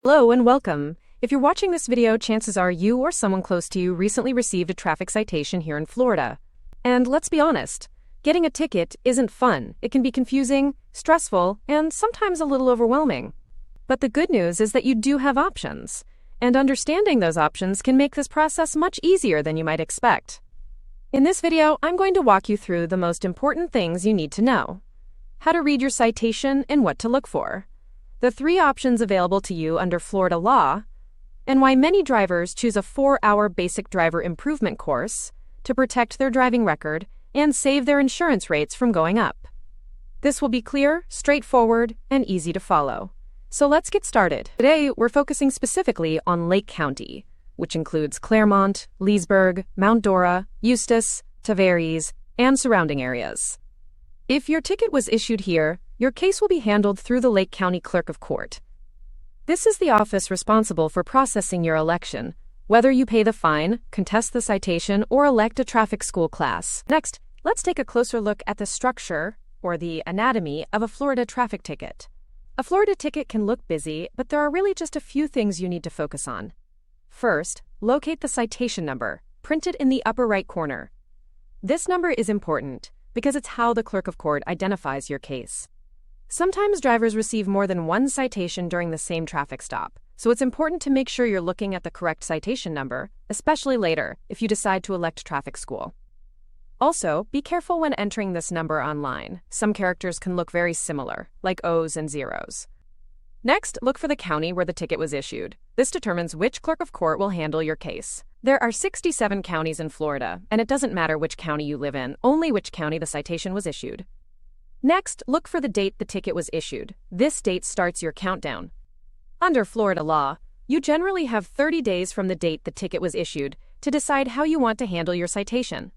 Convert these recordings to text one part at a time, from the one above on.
Hello and welcome. If you're watching this video, chances are you or someone close to you recently received a traffic citation here in Florida. And let's be honest, getting a ticket isn't fun. It can be confusing, stressful, and sometimes a little overwhelming. But the good news is that you do have options, and understanding those options can make this process much easier than you might expect. In this video, I'm going to walk you through the most important things you need to know: how to read your citation and what to look for, the 3 options available to you under Florida law, and why many drivers choose a 4-hour basic driver improvement course to protect their driving record and save their insurance rates from going up. This will be clear, straightforward, and easy to follow. So let's get started. Today, we're focusing specifically on Lake County, which includes Clermont, Leesburg, Mount Dora, Eustis, Tavares, and surrounding areas. If your ticket was issued here, your case will be handled through the Lake County Clerk of Court. This is the office responsible for processing your election, whether you pay the fine, contest the citation, or elect a traffic school class. Next, let's take a closer look at the structure, or the anatomy, of a Florida traffic ticket. A Florida ticket can look busy, but there are really just a few things you need to focus on. First, locate the citation number, printed in the upper right corner. This number is important because it's how the Clerk of Court identifies your case. Sometimes drivers receive more than one citation during the same traffic stop, so it's important to make sure you're looking at the correct citation number, especially later if you decide to elect traffic school. Also, be careful when entering this number online. Some characters can look very similar, like O's and zeros. Next, look for the county where the ticket was issued. This determines which Clerk of Court will handle your case. There are 67 counties in Florida, and it doesn't matter which county you live in, only which county the citation was issued. Next, look for the date the ticket was issued. This date starts your countdown. Under Florida law, you generally have 30 days from the date the ticket was issued to decide how you want to handle your citation.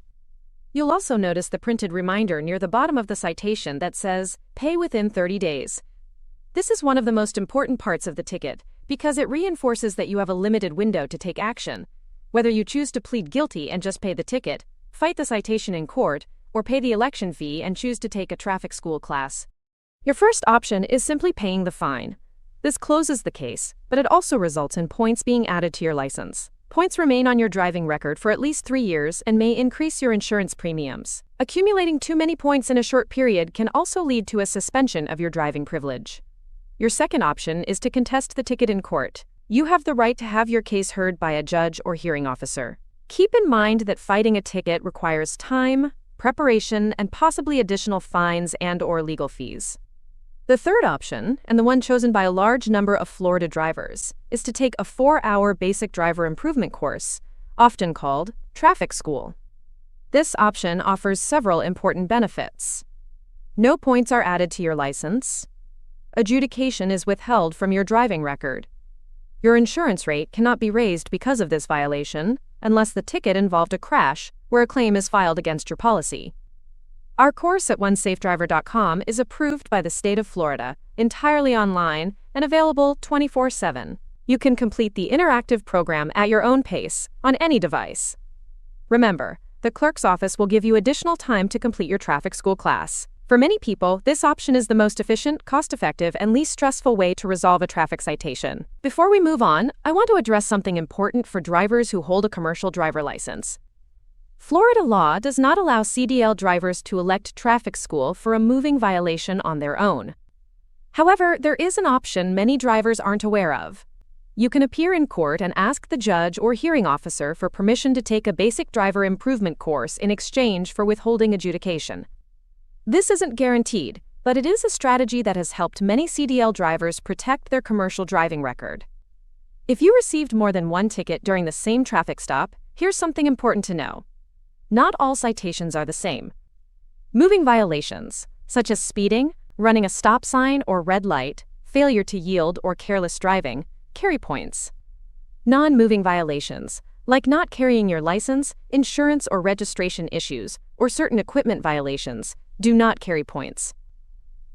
You'll also notice the printed reminder near the bottom of the citation that says, "Pay within 30 days." This is one of the most important parts of the ticket because it reinforces that you have a limited window to take action. Whether you choose to plead guilty and just pay the ticket, fight the citation in court, or pay the election fee and choose to take a traffic school class. Your first option is simply paying the fine. This closes the case, but it also results in points being added to your license. Points remain on your driving record for at least 3 years and may increase your insurance premiums. Accumulating too many points in a short period can also lead to a suspension of your driving privilege. Your second option is to contest the ticket in court. You have the right to have your case heard by a judge or hearing officer. Keep in mind that fighting a ticket requires time, preparation, and possibly additional fines and/or legal fees. The third option, and the one chosen by a large number of Florida drivers, is to take a 4-hour basic driver improvement course, often called traffic school. This option offers several important benefits. No points are added to your license. Adjudication is withheld from your driving record. Your insurance rate cannot be raised because of this violation, unless the ticket involved a crash where a claim is filed against your policy. Our course at onesafedriver.com is approved by the state of Florida, entirely online, and available 24/7. You can complete the interactive program at your own pace, on any device. Remember, the clerk's office will give you additional time to complete your traffic school class. For many people, this option is the most efficient, cost-effective, and least stressful way to resolve a traffic citation. Before we move on, I want to address something important for drivers who hold a commercial driver license. Florida law does not allow CDL drivers to elect traffic school for a moving violation on their own. However, there is an option many drivers aren't aware of. You can appear in court and ask the judge or hearing officer for permission to take a basic driver improvement course in exchange for withholding adjudication. This isn't guaranteed, but it is a strategy that has helped many CDL drivers protect their commercial driving record. If you received more than one ticket during the same traffic stop, here's something important to know. Not all citations are the same. Moving violations, such as speeding, running a stop sign or red light, failure to yield, or careless driving, carry points. Non-moving violations, like not carrying your license, insurance or registration issues, or certain equipment violations, do not carry points.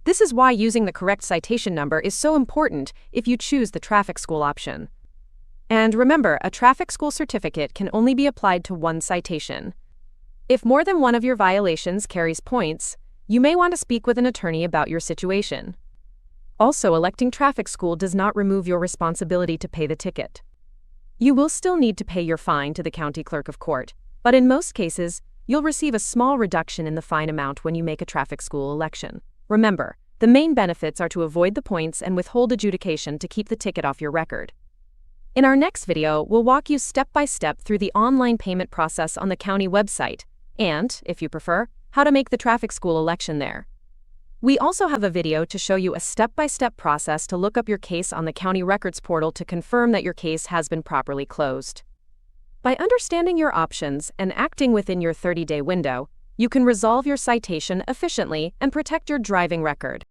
This is why using the correct citation number is so important if you choose the traffic school option. And remember, a traffic school certificate can only be applied to one citation. If more than one of your violations carries points, you may want to speak with an attorney about your situation. Also, electing traffic school does not remove your responsibility to pay the ticket. You will still need to pay your fine to the county clerk of court, but in most cases, you'll receive a small reduction in the fine amount when you make a traffic school election. Remember, the main benefits are to avoid the points and withhold adjudication to keep the ticket off your record. In our next video, we'll walk you step by step through the online payment process on the county website and, if you prefer, how to make the traffic school election there. We also have a video to show you a step-by-step process to look up your case on the county records portal to confirm that your case has been properly closed. By understanding your options and acting within your 30-day window, you can resolve your citation efficiently and protect your driving record.